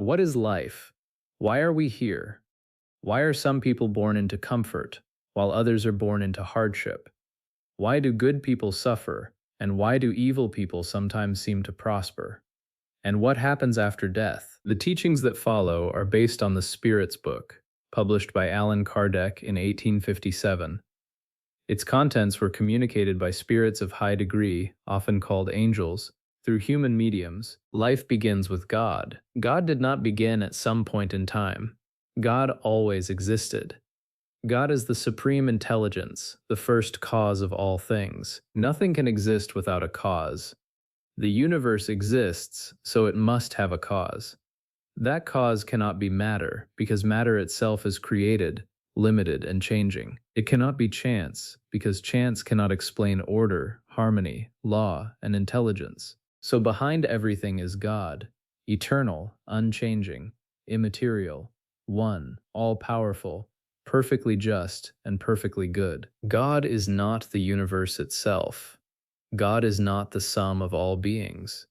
What is life? Why are we here? Why are some people born into comfort, while others are born into hardship? Why do good people suffer, and why do evil people sometimes seem to prosper? And what happens after death? The teachings that follow are based on the Spirit's Book, published by Allan Kardec in 1857. Its contents were communicated by spirits of high degree, often called angels, through human mediums. Life begins with God. God did not begin at some point in time. God always existed. God is the supreme intelligence, the first cause of all things. Nothing can exist without a cause. The universe exists, so it must have a cause. That cause cannot be matter, because matter itself is created, limited, and changing. It cannot be chance, because chance cannot explain order, harmony, law, and intelligence. So behind everything is God, eternal, unchanging, immaterial, one, all-powerful, perfectly just, and perfectly good. God is not the universe itself. God is not the sum of all beings.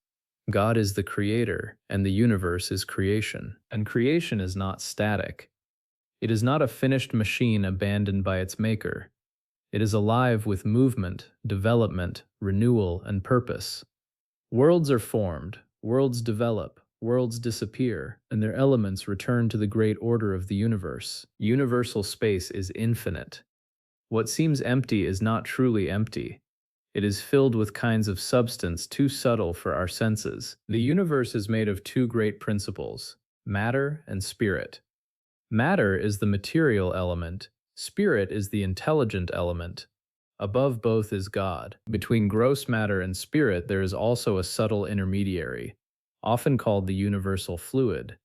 God is the creator, and the universe is creation. And creation is not static. It is not a finished machine abandoned by its maker. It is alive with movement, development, renewal, and purpose. Worlds are formed, worlds develop, worlds disappear, and their elements return to the great order of the universe. Universal space is infinite. What seems empty is not truly empty. It is filled with kinds of substance too subtle for our senses. The universe is made of two great principles, matter and spirit. Matter is the material element, spirit is the intelligent element. Above both is God. Between gross matter and spirit there is also a subtle intermediary, often called the universal fluid,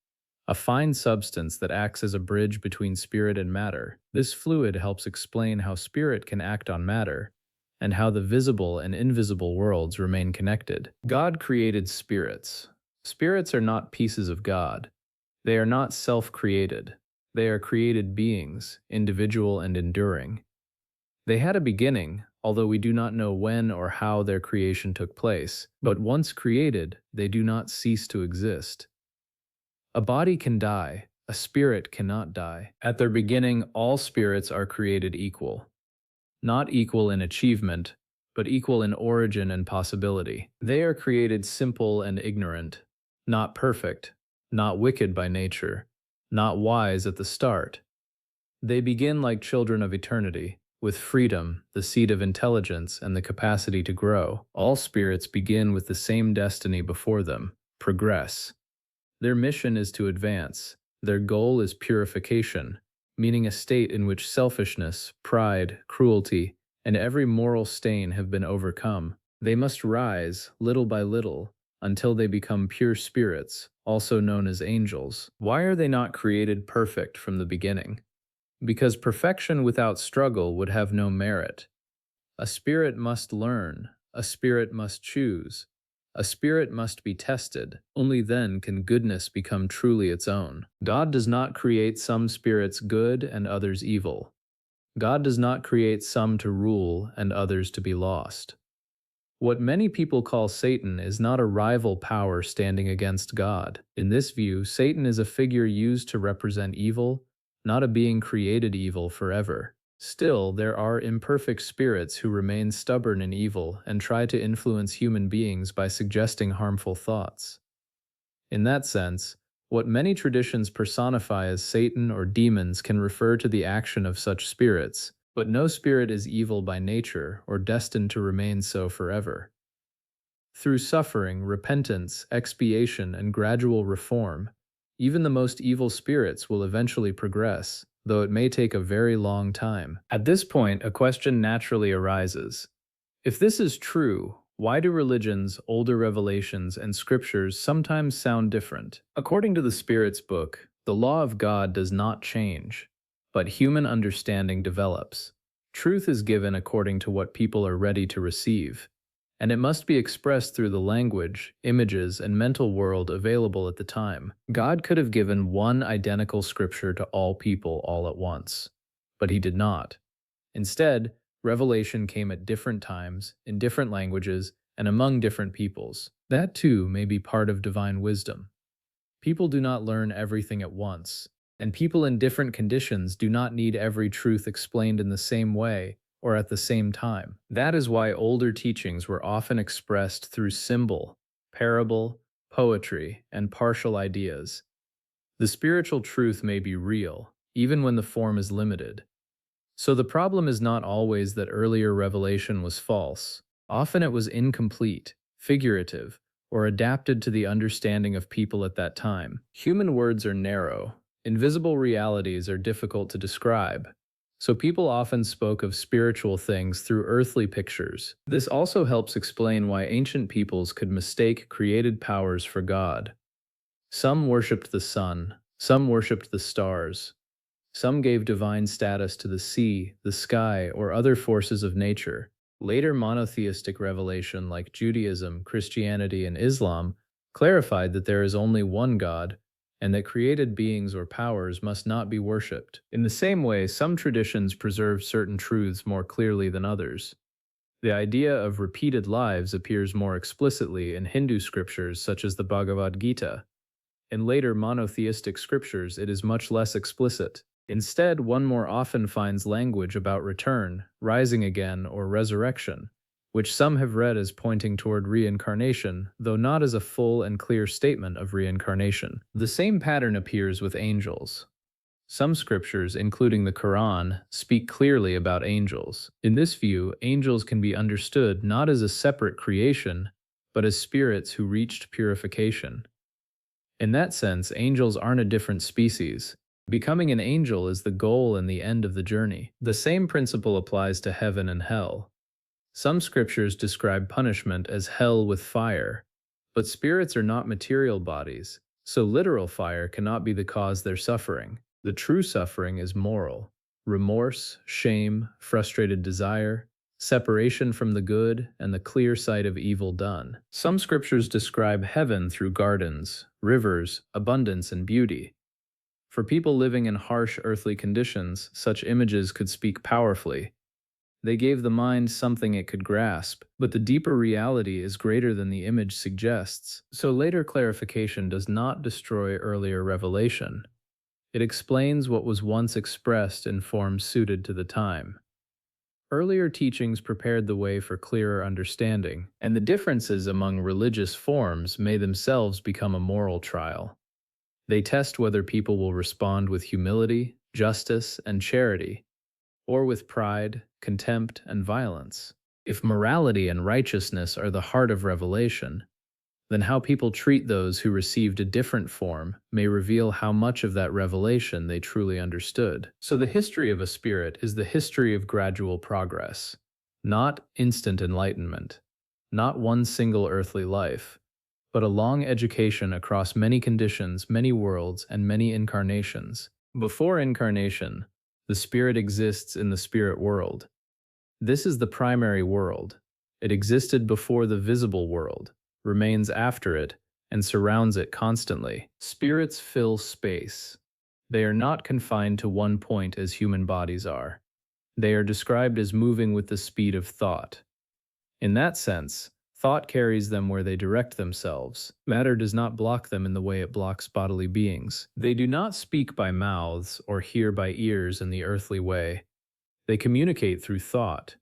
a fine substance that acts as a bridge between spirit and matter. This fluid helps explain how spirit can act on matter, and how the visible and invisible worlds remain connected. God created spirits. Spirits are not pieces of God. They are not self-created. They are created beings, individual and enduring. They had a beginning, although we do not know when or how their creation took place. But once created, they do not cease to exist. A body can die, a spirit cannot die. At their beginning, all spirits are created equal. Not equal in achievement, but equal in origin and possibility. They are created simple and ignorant, not perfect, not wicked by nature, not wise at the start. They begin like children of eternity, with freedom, the seed of intelligence, and the capacity to grow. All spirits begin with the same destiny before them: progress. Their mission is to advance. Their goal is purification, meaning a state in which selfishness, pride, cruelty, and every moral stain have been overcome. They must rise, little by little, until they become pure spirits, also known as angels. Why are they not created perfect from the beginning? Because perfection without struggle would have no merit. A spirit must learn, a spirit must choose, a spirit must be tested. Only then can goodness become truly its own. God does not create some spirits good and others evil. God does not create some to rule and others to be lost. What many people call Satan is not a rival power standing against God. In this view, Satan is a figure used to represent evil, not a being created evil forever. Still, there are imperfect spirits who remain stubborn in evil and try to influence human beings by suggesting harmful thoughts. In that sense, what many traditions personify as Satan or demons can refer to the action of such spirits, but no spirit is evil by nature or destined to remain so forever. Through suffering, repentance, expiation, and gradual reform, even the most evil spirits will eventually progress, though it may take a very long time. At this point, a question naturally arises. If this is true, why do religions, older revelations, and scriptures sometimes sound different? According to the Spirit's Book, the law of God does not change, but human understanding develops. Truth is given according to what people are ready to receive, and it must be expressed through the language, images, and mental world available at the time. God could have given one identical scripture to all people all at once, but he did not. Instead, revelation came at different times, in different languages, and among different peoples. That too may be part of divine wisdom. People do not learn everything at once, and people in different conditions do not need every truth explained in the same way or at the same time. That is why older teachings were often expressed through symbol, parable, poetry, and partial ideas. The spiritual truth may be real, even when the form is limited. So the problem is not always that earlier revelation was false. Often it was incomplete, figurative, or adapted to the understanding of people at that time. Human words are narrow. Invisible realities are difficult to describe. So people often spoke of spiritual things through earthly pictures. This also helps explain why ancient peoples could mistake created powers for God. Some worshipped the sun, some worshipped the stars, some gave divine status to the sea, the sky, or other forces of nature. Later monotheistic revelation like Judaism, Christianity, and Islam clarified that there is only one God and that created beings or powers must not be worshipped. In the same way, some traditions preserve certain truths more clearly than others. The idea of repeated lives appears more explicitly in Hindu scriptures such as the Bhagavad Gita. In later monotheistic scriptures, it is much less explicit. Instead, one more often finds language about return, rising again, or resurrection, which some have read as pointing toward reincarnation, though not as a full and clear statement of reincarnation. The same pattern appears with angels. Some scriptures, including the Quran, speak clearly about angels. In this view, angels can be understood not as a separate creation, but as spirits who reached purification. In that sense, angels aren't a different species. Becoming an angel is the goal and the end of the journey. The same principle applies to heaven and hell. Some scriptures describe punishment as hell with fire, but spirits are not material bodies, so literal fire cannot be the cause they're suffering. The true suffering is moral. Remorse, shame, frustrated desire, separation from the good, and the clear sight of evil done. Some scriptures describe heaven through gardens, rivers, abundance, and beauty. For people living in harsh earthly conditions, such images could speak powerfully. They gave the mind something it could grasp, but the deeper reality is greater than the image suggests. So later clarification does not destroy earlier revelation. It explains what was once expressed in forms suited to the time. Earlier teachings prepared the way for clearer understanding, and the differences among religious forms may themselves become a moral trial. They test whether people will respond with humility, justice, and charity, or with pride, contempt, and violence. If morality and righteousness are the heart of revelation, then how people treat those who received a different form may reveal how much of that revelation they truly understood. So the history of a spirit is the history of gradual progress, not instant enlightenment, not one single earthly life, but a long education across many conditions, many worlds, and many incarnations. Before incarnation, the spirit exists in the spirit world. This is the primary world. It existed before the visible world, remains after it, and surrounds it constantly. Spirits fill space. They are not confined to one point as human bodies are. They are described as moving with the speed of thought. In that sense, thought carries them where they direct themselves. Matter does not block them in the way it blocks bodily beings. They do not speak by mouths or hear by ears in the earthly way. They communicate through thought.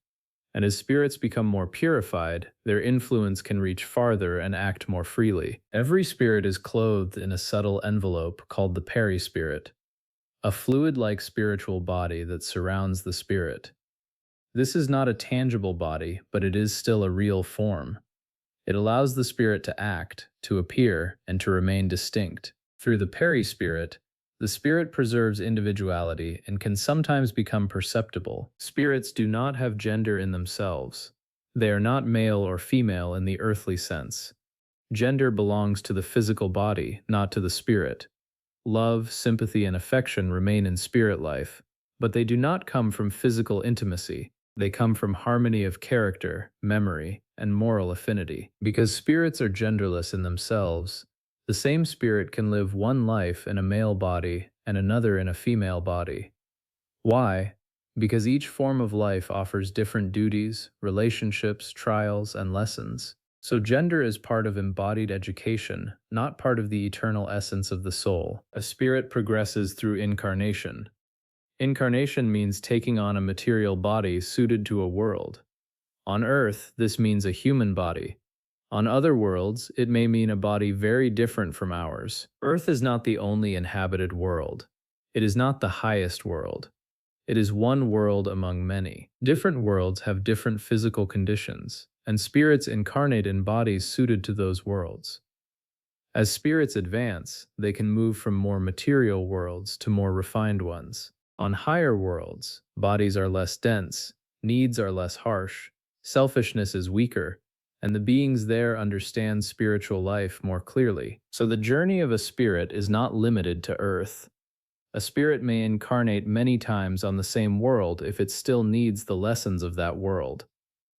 And as spirits become more purified, their influence can reach farther and act more freely. Every spirit is clothed in a subtle envelope called the perispirit, a fluid-like spiritual body that surrounds the spirit. This is not a tangible body, but it is still a real form. It allows the spirit to act, to appear, and to remain distinct. Through the perispirit, the spirit preserves individuality and can sometimes become perceptible. Spirits do not have gender in themselves. They are not male or female in the earthly sense. Gender belongs to the physical body, not to the spirit. Love, sympathy, and affection remain in spirit life, but they do not come from physical intimacy. They come from harmony of character, memory, and moral affinity. Because spirits are genderless in themselves, the same spirit can live one life in a male body and another in a female body. Why? Because each form of life offers different duties, relationships, trials, and lessons. So gender is part of embodied education, not part of the eternal essence of the soul. A spirit progresses through incarnation. Incarnation means taking on a material body suited to a world. On Earth, this means a human body. On other worlds, it may mean a body very different from ours. Earth is not the only inhabited world. It is not the highest world. It is one world among many. Different worlds have different physical conditions, and spirits incarnate in bodies suited to those worlds. As spirits advance, they can move from more material worlds to more refined ones. On higher worlds, bodies are less dense, needs are less harsh, selfishness is weaker, and the beings there understand spiritual life more clearly. So the journey of a spirit is not limited to Earth. A spirit may incarnate many times on the same world if it still needs the lessons of that world.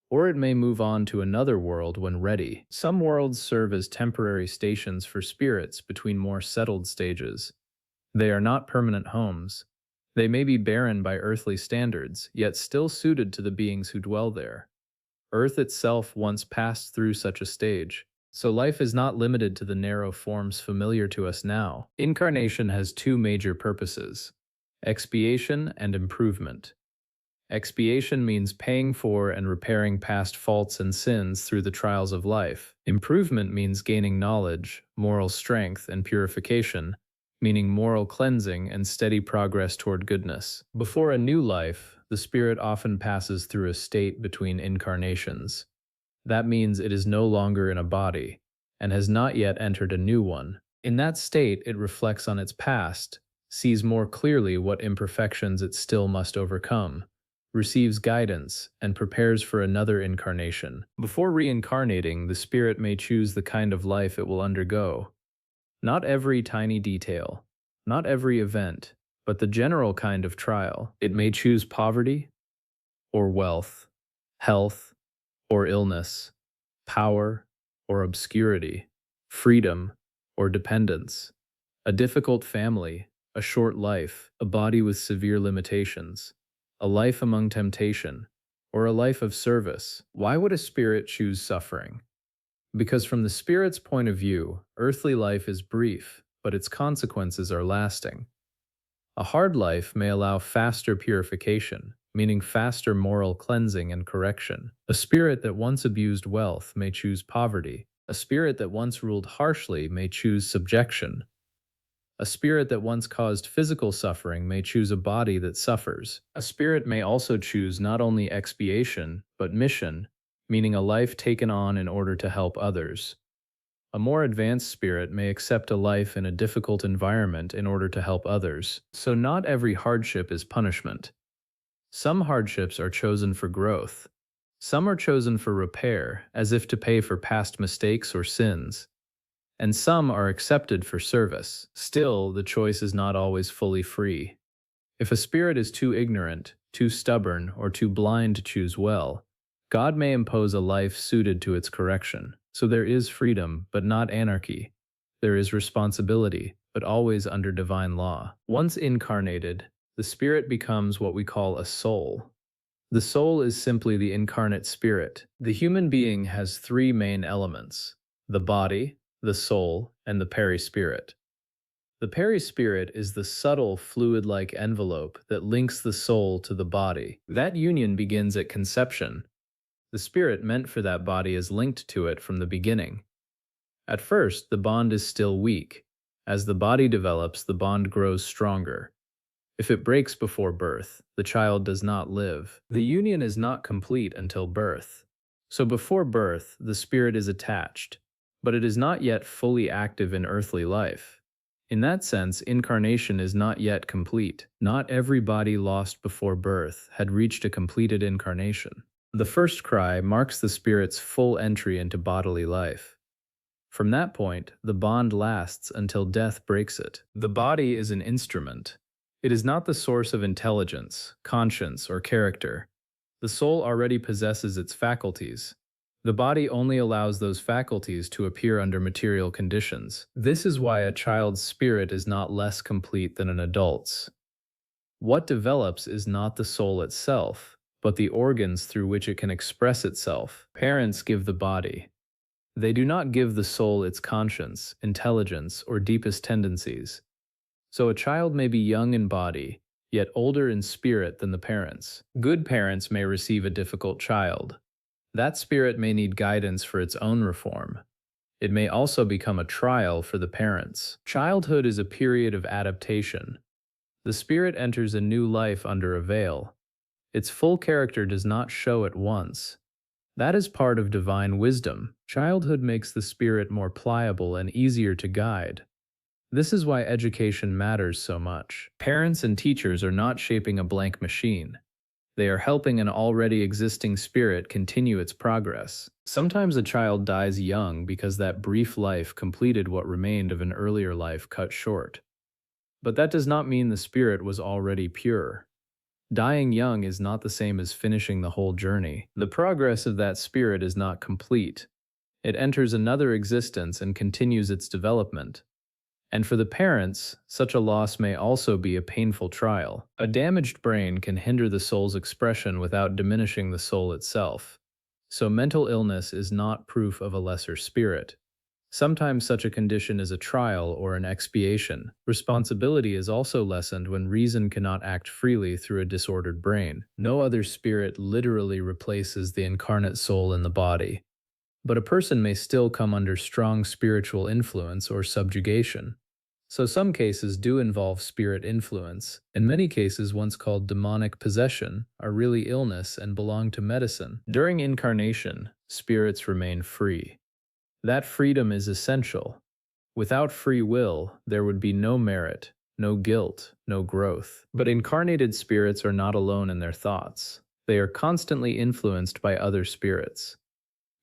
Or it may move on to another world when ready. Some worlds serve as temporary stations for spirits between more settled stages. They are not permanent homes. They may be barren by earthly standards, yet still suited to the beings who dwell there. Earth itself once passed through such a stage, so life is not limited to the narrow forms familiar to us now. Incarnation has two major purposes: expiation and improvement. Expiation means paying for and repairing past faults and sins through the trials of life. Improvement means gaining knowledge, moral strength, and purification, meaning moral cleansing and steady progress toward goodness. Before a new life, the spirit often passes through a state between incarnations. That means it is no longer in a body, and has not yet entered a new one. In that state, it reflects on its past, sees more clearly what imperfections it still must overcome, receives guidance, and prepares for another incarnation. Before reincarnating, the spirit may choose the kind of life it will undergo. Not every tiny detail, not every event, but the general kind of trial. It may choose poverty or wealth, health or illness, power or obscurity, freedom or dependence, a difficult family, a short life, a body with severe limitations, a life among temptation, or a life of service. Why would a spirit choose suffering? Because from the spirit's point of view, earthly life is brief, but its consequences are lasting. A hard life may allow faster purification, meaning faster moral cleansing and correction. A spirit that once abused wealth may choose poverty. A spirit that once ruled harshly may choose subjection. A spirit that once caused physical suffering may choose a body that suffers. A spirit may also choose not only expiation, but mission, meaning a life taken on in order to help others. A more advanced spirit may accept a life in a difficult environment in order to help others. So not every hardship is punishment. Some hardships are chosen for growth. Some are chosen for repair, as if to pay for past mistakes or sins. And some are accepted for service. Still, the choice is not always fully free. If a spirit is too ignorant, too stubborn, or too blind to choose well, God may impose a life suited to its correction. So there is freedom, but not anarchy. There is responsibility, but always under divine law. Once incarnated, the spirit becomes what we call a soul. The soul is simply the incarnate spirit. The human being has three main elements: the body, the soul, and the perispirit. The perispirit is the subtle, fluid-like envelope that links the soul to the body. That union begins at conception. The spirit meant for that body is linked to it from the beginning. At first, the bond is still weak. As the body develops, the bond grows stronger. If it breaks before birth, the child does not live. The union is not complete until birth. So before birth, the spirit is attached, but it is not yet fully active in earthly life. In that sense, incarnation is not yet complete. Not every body lost before birth had reached a completed incarnation. The first cry marks the spirit's full entry into bodily life. From that point, the bond lasts until death breaks it. The body is an instrument. It is not the source of intelligence, conscience, or character. The soul already possesses its faculties. The body only allows those faculties to appear under material conditions. This is why a child's spirit is not less complete than an adult's. What develops is not the soul itself, but the organs through which it can express itself. Parents give the body. They do not give the soul its conscience, intelligence, or deepest tendencies. So a child may be young in body, yet older in spirit than the parents. Good parents may receive a difficult child. That spirit may need guidance for its own reform. It may also become a trial for the parents. Childhood is a period of adaptation. The spirit enters a new life under a veil. Its full character does not show at once. That is part of divine wisdom. Childhood makes the spirit more pliable and easier to guide. This is why education matters so much. Parents and teachers are not shaping a blank machine. They are helping an already existing spirit continue its progress. Sometimes a child dies young because that brief life completed what remained of an earlier life cut short. But that does not mean the spirit was already pure. Dying young is not the same as finishing the whole journey. The progress of that spirit is not complete. It enters another existence and continues its development. And for the parents, such a loss may also be a painful trial. A damaged brain can hinder the soul's expression without diminishing the soul itself. So mental illness is not proof of a lesser spirit. Sometimes such a condition is a trial or an expiation. Responsibility is also lessened when reason cannot act freely through a disordered brain. No other spirit literally replaces the incarnate soul in the body. But a person may still come under strong spiritual influence or subjugation. So some cases do involve spirit influence. In many cases, once called demonic possession, are really illness and belong to medicine. During incarnation, spirits remain free. That freedom is essential. Without free will, there would be no merit, no guilt, no growth. But incarnated spirits are not alone in their thoughts. They are constantly influenced by other spirits.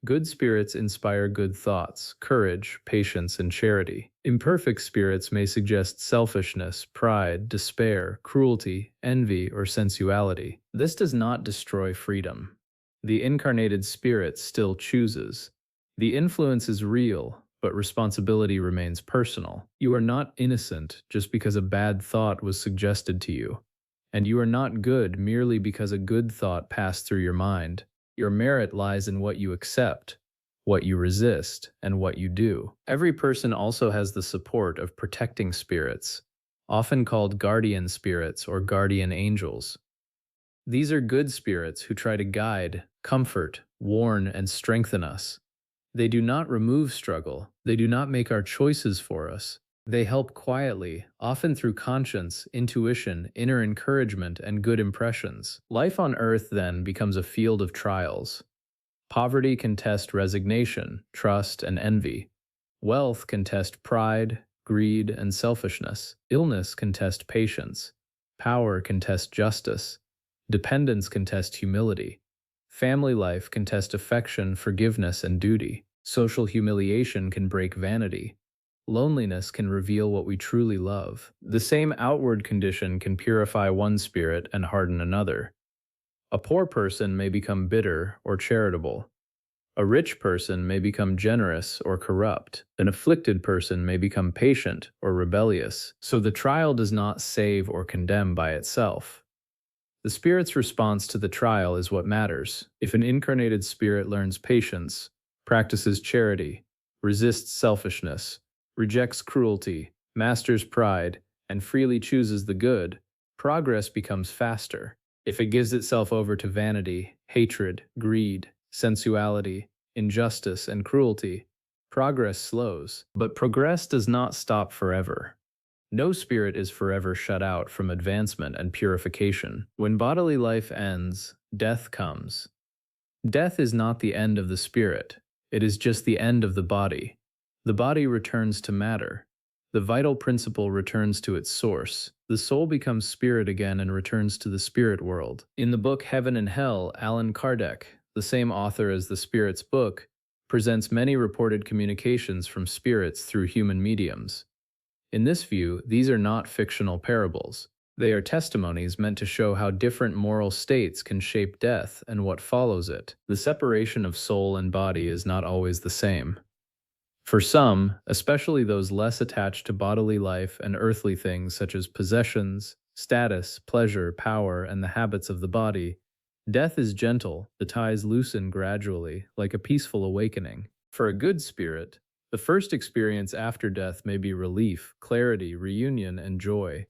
Good spirits inspire good thoughts, courage, patience, and charity. Imperfect spirits may suggest selfishness, pride, despair, cruelty, envy, or sensuality. This does not destroy freedom. The incarnated spirit still chooses. The influence is real, but responsibility remains personal. You are not innocent just because a bad thought was suggested to you. And you are not good merely because a good thought passed through your mind. Your merit lies in what you accept, what you resist, and what you do. Every person also has the support of protecting spirits, often called guardian spirits or guardian angels. These are good spirits who try to guide, comfort, warn, and strengthen us. They do not remove struggle. They do not make our choices for us. They help quietly, often through conscience, intuition, inner encouragement, and good impressions. Life on earth then becomes a field of trials. Poverty can test resignation, trust, and envy. Wealth can test pride, greed, and selfishness. Illness can test patience. Power can test justice. Dependence can test humility. Family life can test affection, forgiveness, and duty. Social humiliation can break vanity. Loneliness can reveal what we truly love. The same outward condition can purify one spirit and harden another. A poor person may become bitter or charitable. A rich person may become generous or corrupt. An afflicted person may become patient or rebellious. So the trial does not save or condemn by itself. The spirit's response to the trial is what matters. If an incarnated spirit learns patience, practices charity, resists selfishness, rejects cruelty, masters pride, and freely chooses the good, progress becomes faster. If it gives itself over to vanity, hatred, greed, sensuality, injustice, and cruelty, progress slows. But progress does not stop forever. No spirit is forever shut out from advancement and purification. When bodily life ends, death comes. Death is not the end of the spirit. It is just the end of the body. The body returns to matter. The vital principle returns to its source. The soul becomes spirit again and returns to the spirit world. In the book Heaven and Hell, Allan Kardec, the same author as the Spirit's book, presents many reported communications from spirits through human mediums. In this view, these are not fictional parables. They are testimonies meant to show how different moral states can shape death and what follows it. The separation of soul and body is not always the same. For some, especially those less attached to bodily life and earthly things such as possessions, status, pleasure, power, and the habits of the body, death is gentle, the ties loosen gradually, like a peaceful awakening. For a good spirit, the first experience after death may be relief, clarity, reunion, and joy.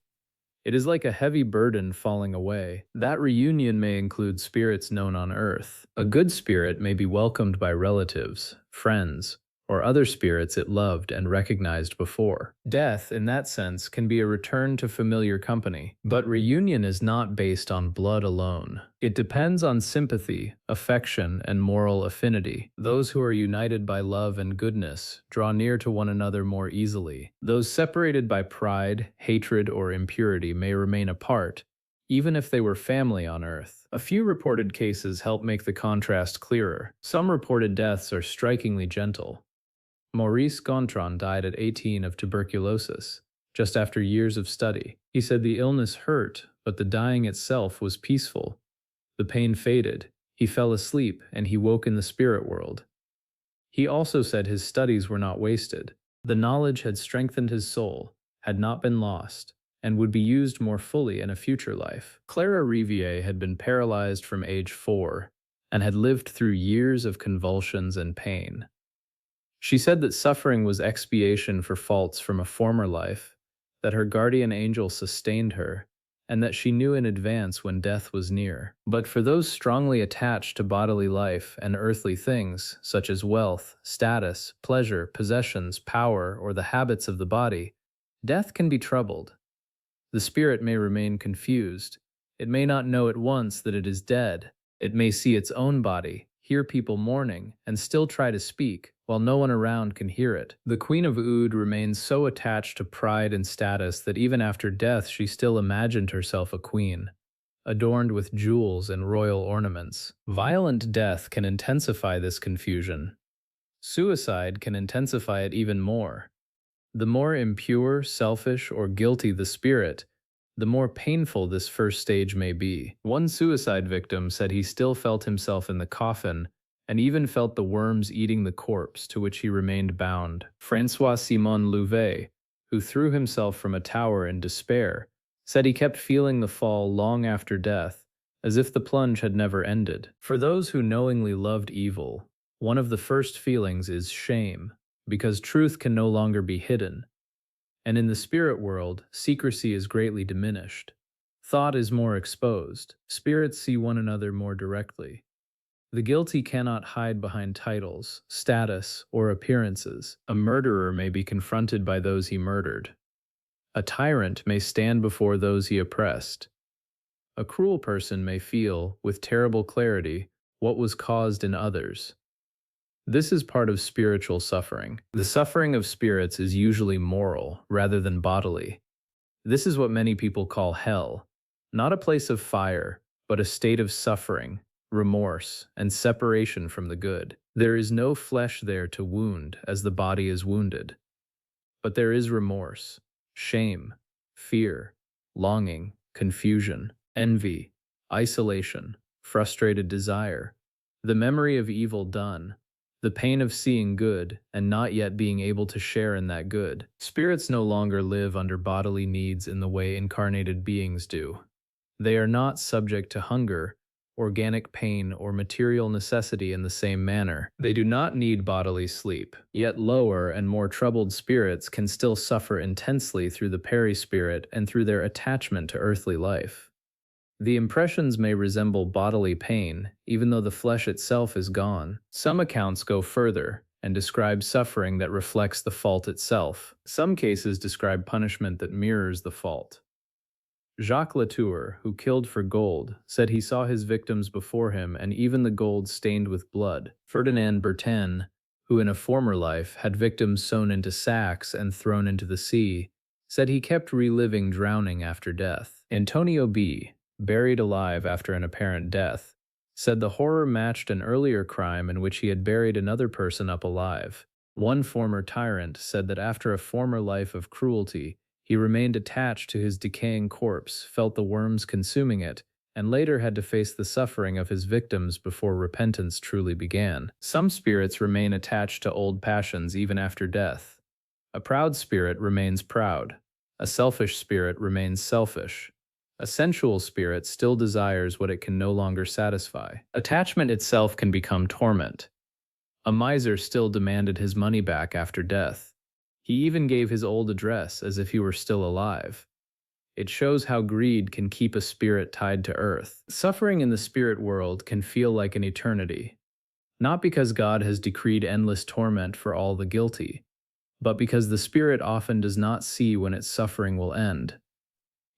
It is like a heavy burden falling away. That reunion may include spirits known on earth. A good spirit may be welcomed by relatives, friends, or other spirits it loved and recognized before. Death, in that sense, can be a return to familiar company. But reunion is not based on blood alone. It depends on sympathy, affection, and moral affinity. Those who are united by love and goodness draw near to one another more easily. Those separated by pride, hatred, or impurity may remain apart, even if they were family on earth. A few reported cases help make the contrast clearer. Some reported deaths are strikingly gentle. Maurice Gontran died at 18 of tuberculosis, just after years of study. He said the illness hurt, but the dying itself was peaceful. The pain faded, he fell asleep, and he woke in the spirit world. He also said his studies were not wasted. The knowledge had strengthened his soul, had not been lost, and would be used more fully in a future life. Clara Riviere had been paralyzed from age 4 and had lived through years of convulsions and pain. She said that suffering was expiation for faults from a former life, that her guardian angel sustained her, and that she knew in advance when death was near. But for those strongly attached to bodily life and earthly things, such as wealth, status, pleasure, possessions, power, or the habits of the body, death can be troubled. The spirit may remain confused. It may not know at once that it is dead. It may see its own body, hear people mourning, and still try to speak, while no one around can hear it. The Queen of Oud remains so attached to pride and status that even after death she still imagined herself a queen, adorned with jewels and royal ornaments. Violent death can intensify this confusion. Suicide can intensify it even more. The more impure, selfish, or guilty the spirit, the more painful this first stage may be. One suicide victim said he still felt himself in the coffin and even felt the worms eating the corpse to which he remained bound. François-Simon Louvet, who threw himself from a tower in despair, said he kept feeling the fall long after death, as if the plunge had never ended. For those who knowingly loved evil, one of the first feelings is shame, because truth can no longer be hidden. And in the spirit world, secrecy is greatly diminished. Thought is more exposed. Spirits see one another more directly. The guilty cannot hide behind titles, status, or appearances. A murderer may be confronted by those he murdered. A tyrant may stand before those he oppressed. A cruel person may feel, with terrible clarity, what was caused in others. This is part of spiritual suffering. The suffering of spirits is usually moral rather than bodily. This is what many people call hell, not a place of fire, but a state of suffering, remorse, and separation from the good. There is no flesh there to wound as the body is wounded. But there is remorse, shame, fear, longing, confusion, envy, isolation, frustrated desire, the memory of evil done, the pain of seeing good and not yet being able to share in that good. Spirits no longer live under bodily needs in the way incarnated beings do. They are not subject to hunger, organic pain, or material necessity in the same manner. They do not need bodily sleep. Yet lower and more troubled spirits can still suffer intensely through the perispirit and through their attachment to earthly life. The impressions may resemble bodily pain, even though the flesh itself is gone. Some accounts go further and describe suffering that reflects the fault itself. Some cases describe punishment that mirrors the fault. Jacques Latour, who killed for gold, said he saw his victims before him and even the gold stained with blood. Ferdinand Bertin, who in a former life had victims sewn into sacks and thrown into the sea, said he kept reliving drowning after death. Antonio B., buried alive after an apparent death, said the horror matched an earlier crime in which he had buried another person up alive. One former tyrant said that after a former life of cruelty, he remained attached to his decaying corpse, felt the worms consuming it, and later had to face the suffering of his victims before repentance truly began. Some spirits remain attached to old passions even after death. A proud spirit remains proud. A selfish spirit remains selfish. A sensual spirit still desires what it can no longer satisfy. Attachment itself can become torment. A miser still demanded his money back after death. He even gave his old address as if he were still alive. It shows how greed can keep a spirit tied to earth. Suffering in the spirit world can feel like an eternity, not because God has decreed endless torment for all the guilty, but because the spirit often does not see when its suffering will end.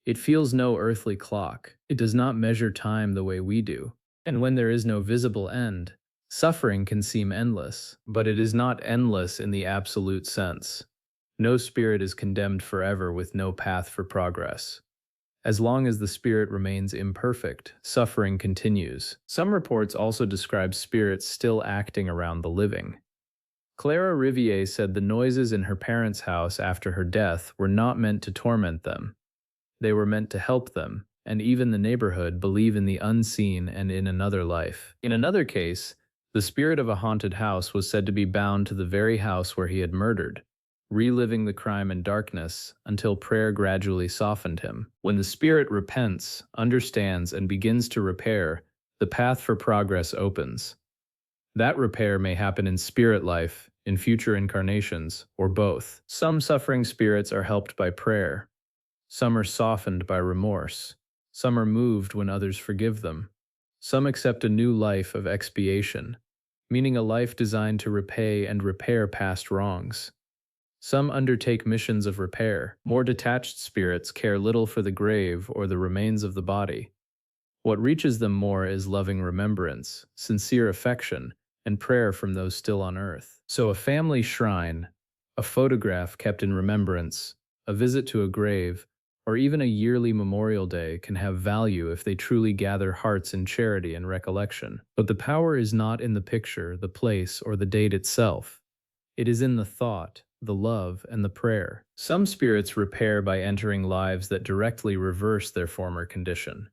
It feels no earthly clock. It does not measure time the way we do. And when there is no visible end, suffering can seem endless, but it is not endless in the absolute sense. No spirit is condemned forever with no path for progress. As long as the spirit remains imperfect, suffering continues. Some reports also describe spirits still acting around the living. Clara Riviere said the noises in her parents' house after her death were not meant to torment them. They were meant to help them, and even the neighborhood believe in the unseen and in another life. In another case, the spirit of a haunted house was said to be bound to the very house where he had murdered, reliving the crime in darkness until prayer gradually softened him. When the spirit repents, understands, and begins to repair, the path for progress opens. That repair may happen in spirit life, in future incarnations, or both. Some suffering spirits are helped by prayer. Some are softened by remorse. Some are moved when others forgive them. Some accept a new life of expiation, meaning a life designed to repay and repair past wrongs. Some undertake missions of repair. More detached spirits care little for the grave or the remains of the body. What reaches them more is loving remembrance, sincere affection, and prayer from those still on earth. So a family shrine, a photograph kept in remembrance, a visit to a grave, or even a yearly memorial day can have value if they truly gather hearts in charity and recollection. But the power is not in the picture, the place, or the date itself. It is in the thought, the love, and the prayer. Some spirits repair by entering lives that directly reverse their former condition.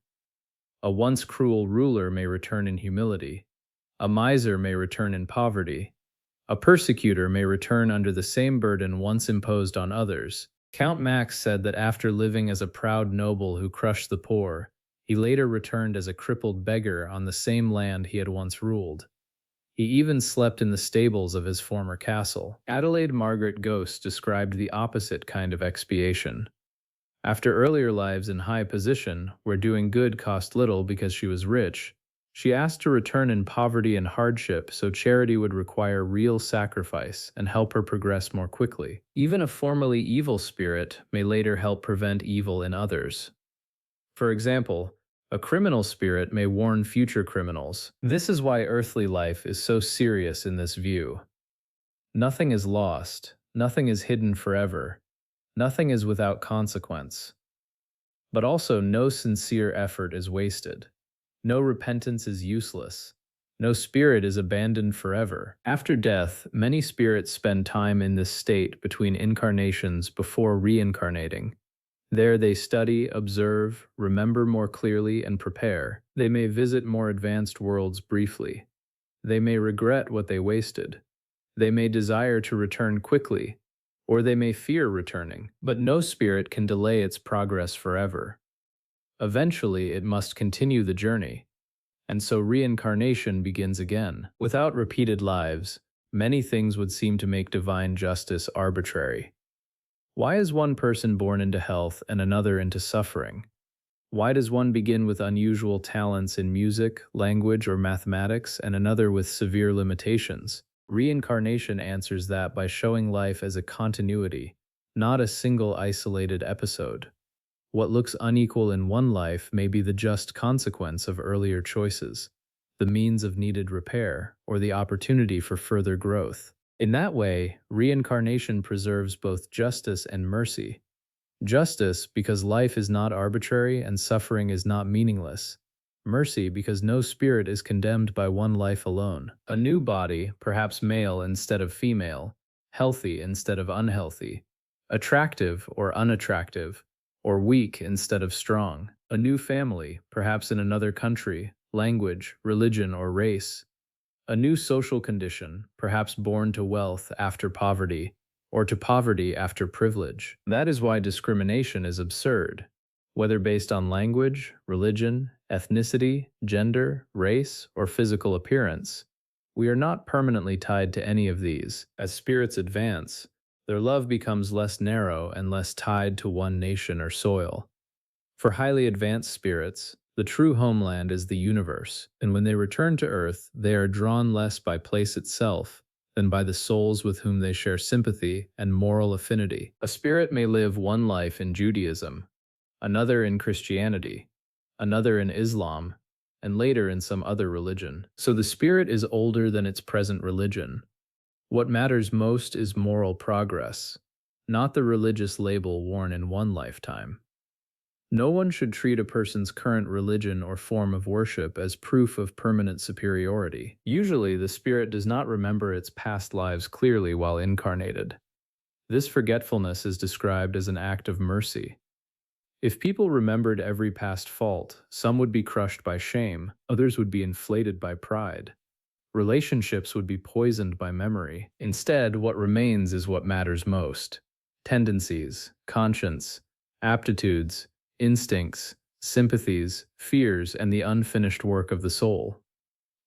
A once cruel ruler may return in humility. A miser may return in poverty. A persecutor may return under the same burden once imposed on others. Count Max said that after living as a proud noble who crushed the poor, he later returned as a crippled beggar on the same land he had once ruled. He even slept in the stables of his former castle. Adelaide Margaret Ghost described the opposite kind of expiation. After earlier lives in high position, where doing good cost little because she was rich, she asked to return in poverty and hardship so charity would require real sacrifice and help her progress more quickly. Even a formerly evil spirit may later help prevent evil in others. For example, a criminal spirit may warn future criminals. This is why earthly life is so serious in this view. Nothing is lost, nothing is hidden forever, nothing is without consequence. But also, no sincere effort is wasted. No repentance is useless. No spirit is abandoned forever. After death, many spirits spend time in this state between incarnations before reincarnating. There they study, observe, remember more clearly, and prepare. They may visit more advanced worlds briefly. They may regret what they wasted. They may desire to return quickly, or they may fear returning. But no spirit can delay its progress forever. Eventually, it must continue the journey, and so reincarnation begins again. Without repeated lives, many things would seem to make divine justice arbitrary. Why is one person born into health and another into suffering? Why does one begin with unusual talents in music, language, or mathematics, and another with severe limitations? Reincarnation answers that by showing life as a continuity, not a single isolated episode. What looks unequal in one life may be the just consequence of earlier choices, the means of needed repair, or the opportunity for further growth. In that way, reincarnation preserves both justice and mercy. Justice, because life is not arbitrary and suffering is not meaningless. Mercy, because no spirit is condemned by one life alone. A new body, perhaps male instead of female, healthy instead of unhealthy, attractive or unattractive, or weak instead of strong. A new family, perhaps in another country, language, religion, or race. A new social condition, perhaps born to wealth after poverty, or to poverty after privilege. That is why discrimination is absurd, whether based on language, religion, ethnicity, gender, race, or physical appearance. We are not permanently tied to any of these. As spirits advance, their love becomes less narrow and less tied to one nation or soil. For highly advanced spirits, the true homeland is the universe, and when they return to Earth, they are drawn less by place itself than by the souls with whom they share sympathy and moral affinity. A spirit may live one life in Judaism, another in Christianity, another in Islam, and later in some other religion. So the spirit is older than its present religion. What matters most is moral progress, not the religious label worn in one lifetime. No one should treat a person's current religion or form of worship as proof of permanent superiority. Usually, the spirit does not remember its past lives clearly while incarnated. This forgetfulness is described as an act of mercy. If people remembered every past fault, some would be crushed by shame, others would be inflated by pride. Relationships would be poisoned by memory. Instead, what remains is what matters most: tendencies, conscience, aptitudes, instincts, sympathies, fears, and the unfinished work of the soul.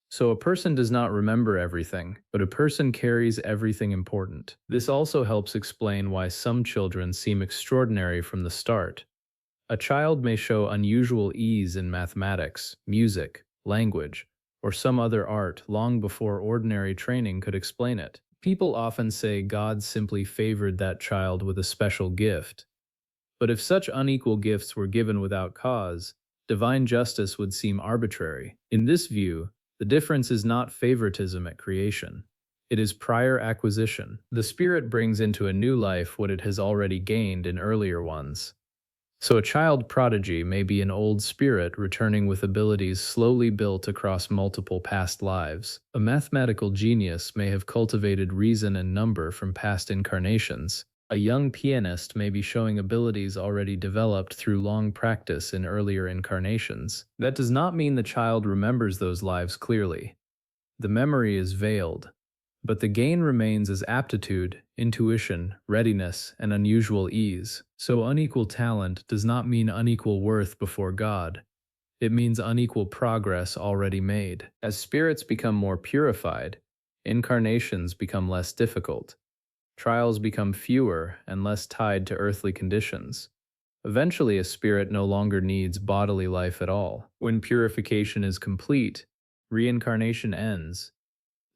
So a person does not remember everything, but a person carries everything important. This also helps explain why some children seem extraordinary from the start. A child may show unusual ease in mathematics, music, language, or some other art long before ordinary training could explain it. People often say God simply favored that child with a special gift. But if such unequal gifts were given without cause, divine justice would seem arbitrary. In this view, the difference is not favoritism at creation. It is prior acquisition. The spirit brings into a new life what it has already gained in earlier ones. So a child prodigy may be an old spirit returning with abilities slowly built across multiple past lives. A mathematical genius may have cultivated reason and number from past incarnations. A young pianist may be showing abilities already developed through long practice in earlier incarnations. That does not mean the child remembers those lives clearly. The memory is veiled, but the gain remains as aptitude, intuition, readiness, and unusual ease. So unequal talent does not mean unequal worth before God. It means unequal progress already made. As spirits become more purified, incarnations become less difficult. Trials become fewer and less tied to earthly conditions. Eventually, a spirit no longer needs bodily life at all. When purification is complete, reincarnation ends.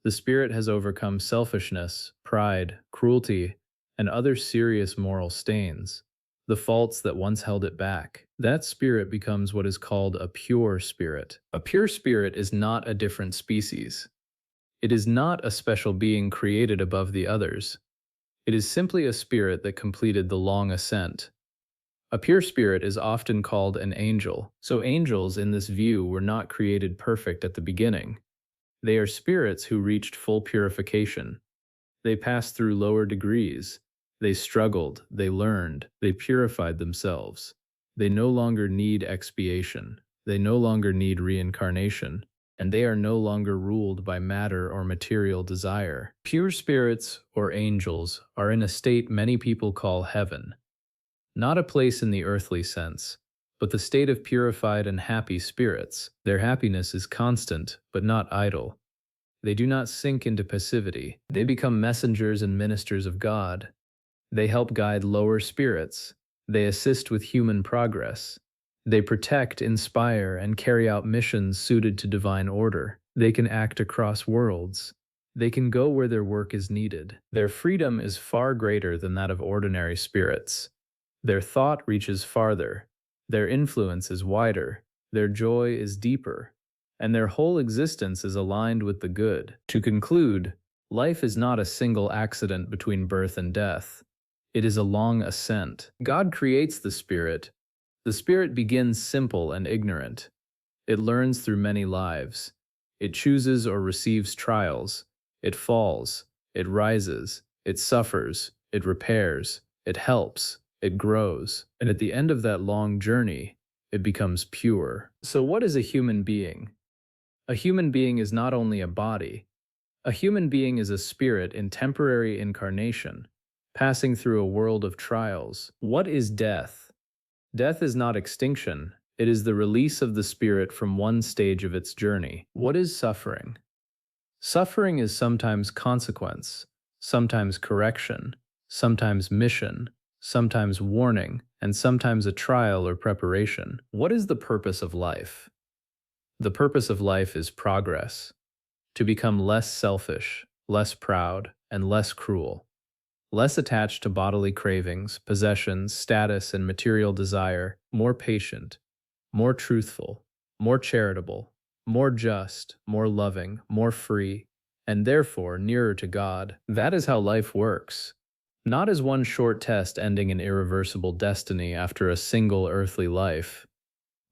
The spirit has overcome selfishness, pride, cruelty, and other serious moral stains, the faults that once held it back. That spirit becomes what is called a pure spirit. A pure spirit is not a different species. It is not a special being created above the others. It is simply a spirit that completed the long ascent. A pure spirit is often called an angel, so angels in this view were not created perfect at the beginning. They are spirits who reached full purification. They passed through lower degrees. They struggled, they learned, they purified themselves. They no longer need expiation. They no longer need reincarnation. And they are no longer ruled by matter or material desire. Pure spirits, or angels, are in a state many people call heaven. Not a place in the earthly sense, but the state of purified and happy spirits. Their happiness is constant, but not idle. They do not sink into passivity. They become messengers and ministers of God. They help guide lower spirits. They assist with human progress. They protect, inspire, and carry out missions suited to divine order. They can act across worlds. They can go where their work is needed. Their freedom is far greater than that of ordinary spirits. Their thought reaches farther. Their influence is wider. Their joy is deeper. And their whole existence is aligned with the good. To conclude, life is not a single accident between birth and death. It is a long ascent. God creates the spirit. The spirit begins simple and ignorant. It learns through many lives. It chooses or receives trials. It falls. It rises. It suffers. It repairs. It helps. It grows. And at the end of that long journey, it becomes pure. So what is a human being? A human being is not only a body. A human being is a spirit in temporary incarnation, passing through a world of trials. What is death? Death is not extinction. It is the release of the spirit from one stage of its journey. What is suffering? Suffering is sometimes consequence, sometimes correction, sometimes mission, sometimes warning, and sometimes a trial or preparation. What is the purpose of life? The purpose of life is progress, to become less selfish, less proud, and less cruel, less attached to bodily cravings, possessions, status, and material desire, more patient, more truthful, more charitable, more just, more loving, more free, and therefore nearer to God. That is how life works. Not as one short test ending in irreversible destiny after a single earthly life,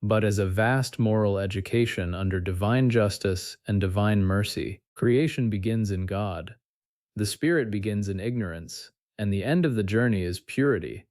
but as a vast moral education under divine justice and divine mercy. Creation begins in God. The spirit begins in ignorance, and the end of the journey is purity.